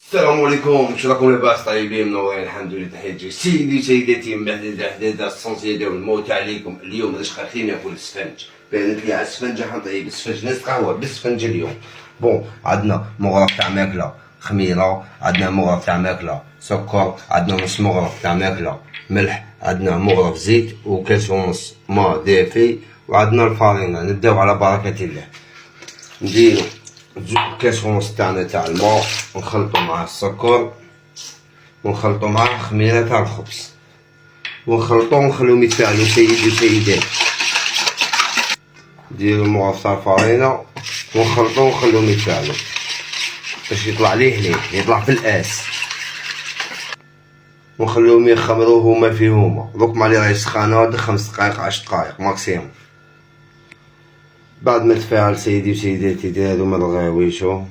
السلام عليكم، واش راكم لاباس؟ طيبين منورين الحمد لله. تحياتي سيدي وسيداتي من بعد حداده الصنصيه ديال الموت عليكم. اليوم علاش خاصني ناكل السفنج؟ بانت لي على السفنجه حنطيب السفنج ناس قهوه بالسفنجه اليوم. بون عندنا مغرف تاع ماكله خميره، عندنا مغرف تاع ماكله سكر، عندنا نص مغرف تاع ماكله ملح، عندنا مغرف زيت وكاس ونص ماء دافي، وعندنا الفارينه. نبداو على بركه الله. نديرو كاس ونص تاعنا تاع الماء ونخلطو معاه السكر ونخلطو معاه خميرة تاع الخبز ونخلطو ونخليهم يتفاعلو. سيدي وسيدات، نديرو المغرف تاع الفارينة ونخلطو ونخليهم يتفاعلو باش يطلع ليه هليل، يطلع في الآس، ونخليهم يخمرو هما في هما. دوك مع لي راهي سخانة 5 دقايق 10 دقايق ماكسيموم. بعد ما تفاعل سيدي وسيداتي دير هادو من الغاويشو،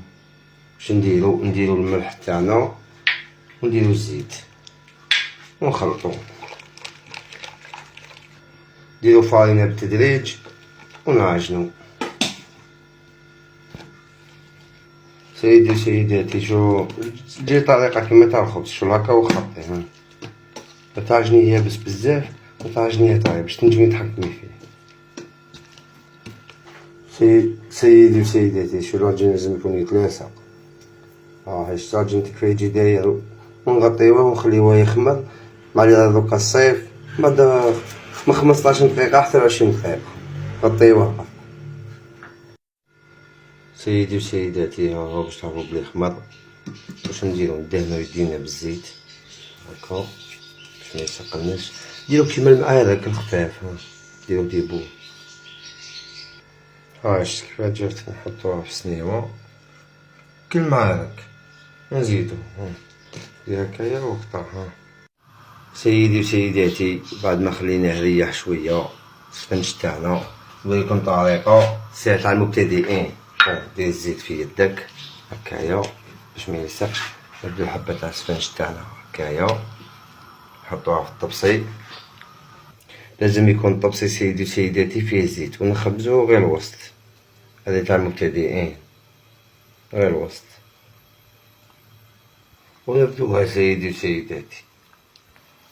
واش نديرو الملح تاعنا ونديرو الزيت ونخلطو، نديرو فارينة بالتدريج ونعجنو. سيدي وسيداتي شو دير طريقة كيما تاع الخبز، شو هكا وخطي، ما تعجنيه يابس بزاف ما تعجنيه طايب باش تنجمي تحكمي فيه. سيدي وسيداتي شو العجين لازم يكون يتلاصق. هاش العجين تكفي يجي داير، ونغطيوه ونخليوه يخمر. مع دوكا الصيف بعد من 15 دقيقة حتى 20 دقيقة غطيوه. سيدي وسيداتي هاهو باش تعرفو بلي خمر. واش نديرو؟ ندهنو يدينا بالزيت هاكا باش ميسقلناش. ديرو كيما المعالق الخفاف، ديرو ديبو. شفت كيفاه جات نحطوها في السنيوة كالمعالق نزيدو دير هكايا وقطعها. سيدي وسيداتي بعد ما خليناه يريح شوية السفنج تاعنا، نوريكم طريقة سهلة تاع المبتدئين. دير الزيت في يدك هكايا باش ميلصقش. نبدو حبة تاع السفنج تاعنا هكايا نحطوها في الطبسي. لازم يكون الطبسي سيدي وسيداتي فيه زيت، ونخبزو غير الوسط. هذا تاع المبتدئين غير الوسط. ونبدوها سيدي وسيداتي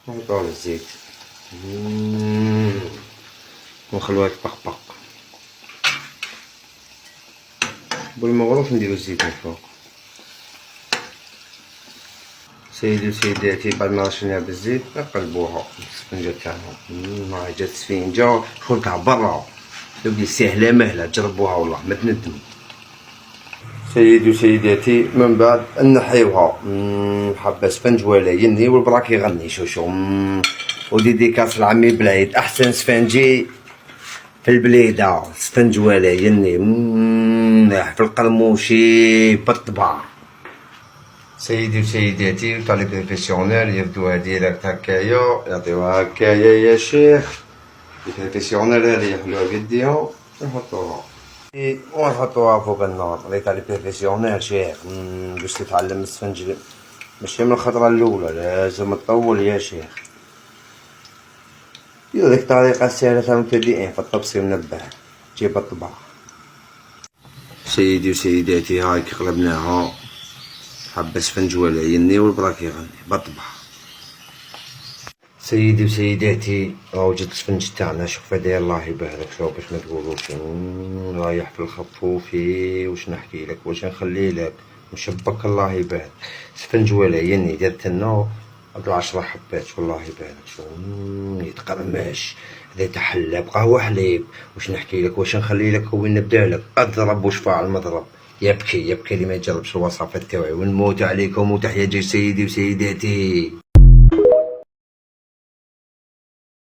نحطوها في الزيت ونخلوها تبقبق. بالمغروف نديرو الزيت من فوق. سيدي وسيداتي بعد ما رشيناها بالزيت نقلبوها السفنجة تاعنا. هاي جات سفنجة شغل تاع برا، تبدي ساهلة مهلة، جربوها والله ما تندمو. سيدي وسيداتي من بعد نحيوها حبة سفنج ولا يني والبراك يغني شوشو. وديديكاس لعمي بلعيد، أحسن سفنجي في البليدة سفنج ولا يني في القرموشي بالطبع. سيدي وسيداتي تاع لي بروفيسيونيل يبدوها ديريكت هكايا، يعطيوها هكايا يا شيخ. لي بروفيسيونيل هادي يحلوها بيديهم ونحطوها ونحطوها فوق النار. هذي تاع لي بروفيسيونيل شيخ باش تتعلم السفنج ماشي من الخطرة الأولى، لازم تطول يا شيخ. هذيك الطريقة السهلة تاع المبتدئين في الطبسي منبه تجيب الطبع. سيدي وسيداتي هاي كي قلبناها حبة سفنج ولا يني والبراك يغني بالطبع. سيدي وسيداتي راهو جات السفنج تاعنا. شوف هذايا الله يبارك، شوف باش ما تقولوش رايح في الخفوفي. واش نحكي لك واش نخلي لك مشبك الله يبارك. سفنج ولا يني درتلنا هادو 10 حبات والله يبارك. شو يتقرمش. هذا تاع حلاب قهوة حليب. واش نحكي لك واش نخلي لك وين نبدا لك. اضرب وشفع المضرب. يبكي اللي ما يجربش الوصفات تاعي. ونموت عليكم وتحية سيدي وسيداتي.